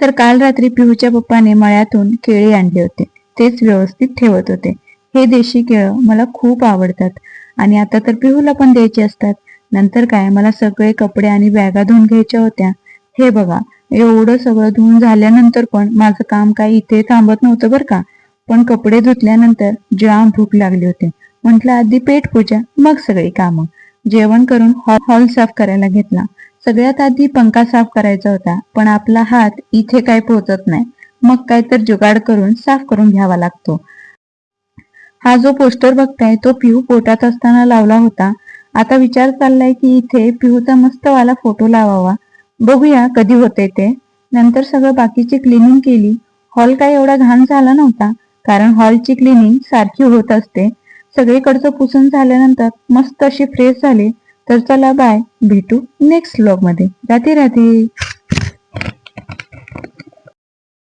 तर काल रात्री पिहूच्या पप्पाने मळ्यातून केळी आणले होते. तेच व्यवस्थित ठेवत होते. हे देशी केळं मला खूप आवडतात आणि आता तर पिहूला पण द्यायचे असतात. नंतर काय, मला सगळे कपडे आणि बॅगा धुवून घ्यायच्या होत्या. हे बघा, एवढं सगळं धुवून झाल्यानंतर पण माझं काम काही इथे थांबत नव्हतं बरं का. पण कपडे धुतल्यानंतर जाम भूक लागली होती. म्हटलं आधी पेट पूजा, मग सगळी कामं. जेवण करून हॉल साफ करायला घेतला. सगळ्यात आधी पंखा साफ करायचा होता, पण आपला हात इथे काय पोहोचत नाही. मग काय तर जुगाड करून साफ करून घ्यावा लागतो. हा जो पोस्टर बघताय तो पिहू पोटात असताना लावला होता. आता विचार चाललाय की इथे पिहूचा मस्त वाला फोटो लावावा. बघूया कधी होते ते. नंतर सगळं बाकीची क्लिनिंग केली. हॉल काय एवढा घाण झाला नव्हता, कारण हॉलची क्लिनिंग सारखी होत असते. सगळीकडचं पुसून झाल्यानंतर मस्त अशी फ्रेश झाली. तर चला बाय, भेटू नेक्स्ट व्लॉग मध्ये. राधे राधे.